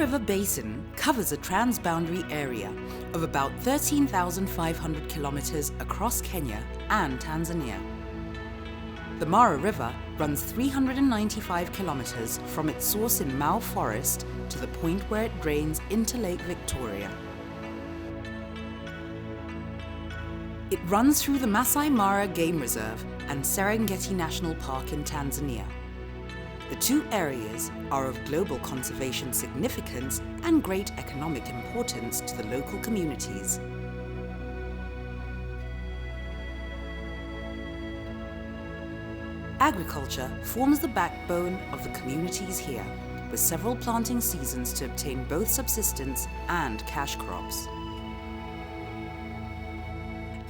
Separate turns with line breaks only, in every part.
Mara-elva basin covers a transboundary area of about 13,500 kilometers across Kenya and Tanzania. The Mara River runs 395 kilometers from its source in Mau Forest to the point where it drains into Lake Victoria. It runs through the Masai Mara Game Reserve and Serengeti National Park in Tanzania. The two areas are of global conservation significance and great economic importance to the local communities. Agriculture forms the backbone of the communities here, with several planting seasons to obtain both subsistence and cash crops.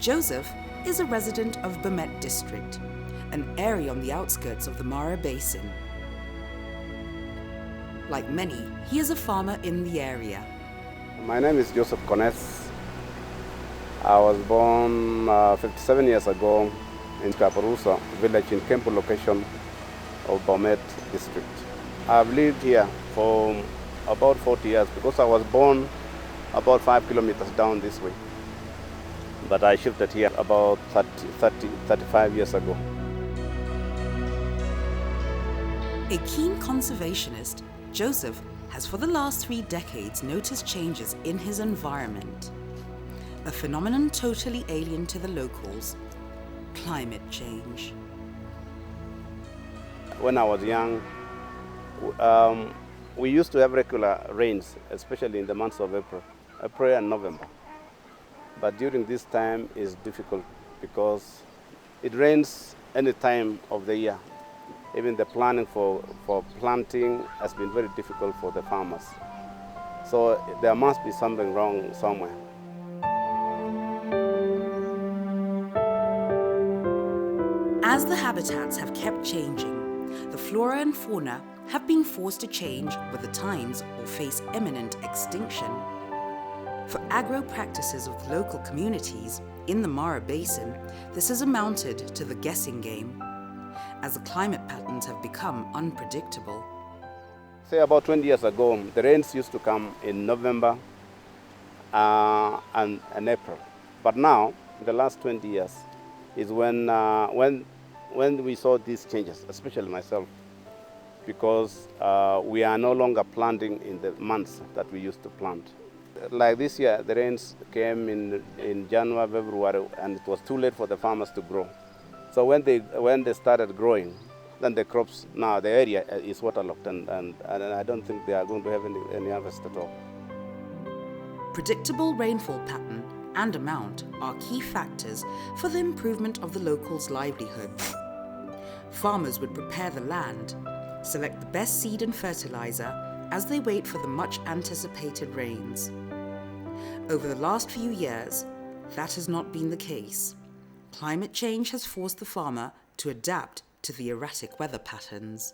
Joseph is a resident of Bomet district, an area on the outskirts of the Mara Basin. Like many, he is a farmer in the area.
My name is Joseph Kones. I was born 57 years ago in Kaparusa village in Kempu location of Bomet district. I've lived here for about 40 years because I was born about 5 kilometers down this way. But I shifted here about 35 years ago.
A keen conservationist, Joseph has for the last 3 decades noticed changes in his environment. A phenomenon totally alien to the locals: climate change.
When I was young, we used to have regular rains, especially in the months of April and November. But during this time is difficult because it rains any time of the year. Even the planning for planting has been very difficult for the farmers. So there must be something wrong somewhere.
As the habitats have kept changing, the flora and fauna have been forced to change with the times or face imminent extinction. For agro-practices of the local communities in the Mara Basin, this has amounted to the guessing game, as the climate patterns have become unpredictable.
Say about 20 years ago, the rains used to come in November and April. But now, the last 20 years, is when we saw these changes, especially myself, because we are no longer planting in the months that we used to plant. Like this year, the rains came in January, February, and it was too late for the farmers to grow. So when they started growing, then the crops, now the area is waterlogged, and I don't think they are going to have any harvest at all.
Predictable rainfall pattern and amount are key factors for the improvement of the locals' livelihoods. Farmers would prepare the land, select the best seed and fertilizer as they wait for the much anticipated rains. Over the last few years, that has not been the case. Climate change has forced the farmer to adapt to the erratic weather patterns.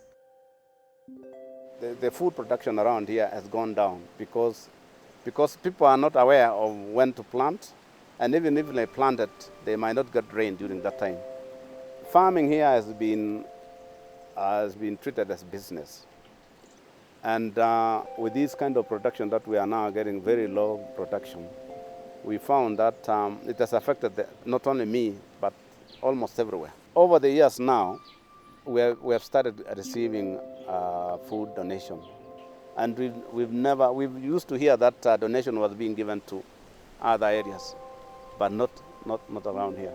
The food production around here has gone down because people are not aware of when to plant, and even if they planted, they might not get rain during that time. Farming here has been treated as business. And with this kind of production that we are now getting, very low production, we found that it has affected not only me, but almost everywhere. Over the years now, we have started receiving food donation. And we've used to hear that donation was being given to other areas, but not around here.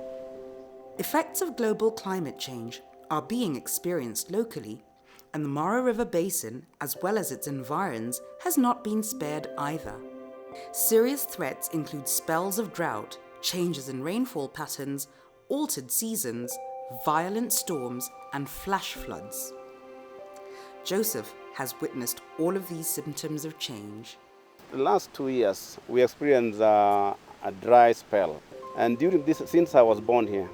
Effects of global climate change are being experienced locally, and the Mara River Basin, as well as its environs, has not been spared either. Serious threats include spells of drought, changes in rainfall patterns, altered seasons, violent storms, and flash floods. Joseph has witnessed all of these symptoms of change.
The last 2 years, we experienced a dry spell. And during this, since I was born here,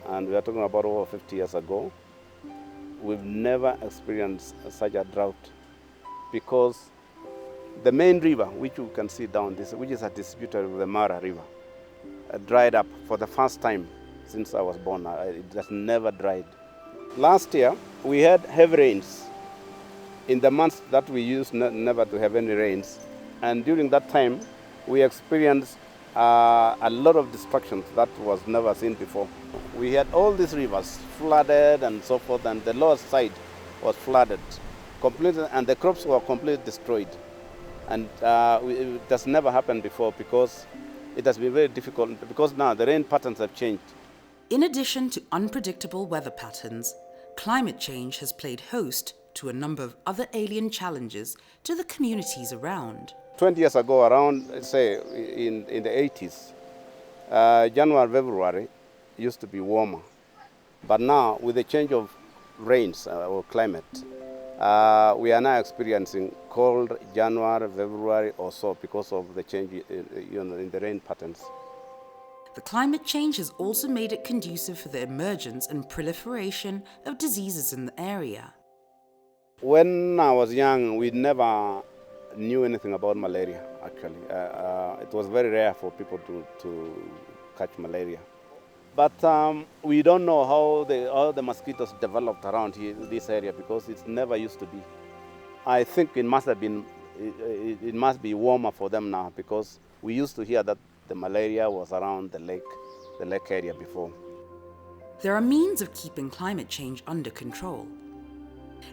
and we are talking about over 50 years ago, we've never experienced such a drought, because the main river, which you can see down this, which is a distributor of the Mara River, dried up for the first time since I was born. It has never dried. Last year, we had heavy rains, in the months that we used never to have any rains. And during that time, we experienced a lot of destruction that was never seen before. We had all these rivers flooded and so forth, and the lower side was flooded completely, and the crops were completely destroyed. And it has never happened before because it has been very difficult, because now the rain patterns have changed.
In addition to unpredictable weather patterns, climate change has played host to a number of other alien challenges to the communities around.
20 years ago, around, say, in the 80s, January, February used to be warmer. But now, with the change of rains or climate, we are now experiencing cold January, February or so because of the change in the rain patterns.
The climate change has also made it conducive for the emergence and proliferation of diseases in the area.
When I was young, we never knew anything about malaria, actually. It was very rare for people to catch malaria. But we don't know how the mosquitoes developed around here, this area, because it never used to be. I think it must be warmer for them now, because we used to hear that the malaria was around the lake area before.
There are means of keeping climate change under control.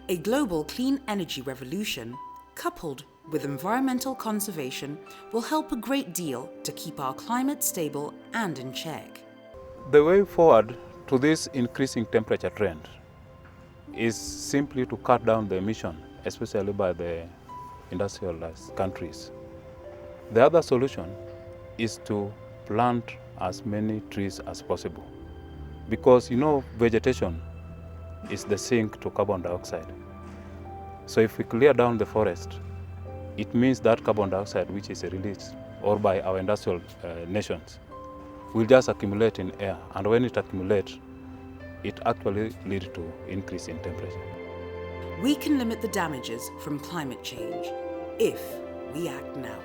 A global clean energy revolution, coupled with environmental conservation, will help a great deal to keep our climate stable and in check.
The way forward to this increasing temperature trend is simply to cut down the emission, especially by the industrialized countries. The other solution is to plant as many trees as possible, because vegetation is the sink to carbon dioxide. So if we clear down the forest, it means that carbon dioxide which is released or by our industrial nations will just accumulate in air, and when it accumulates, it actually leads to increase in temperature.
We can limit the damages from climate change if we act now.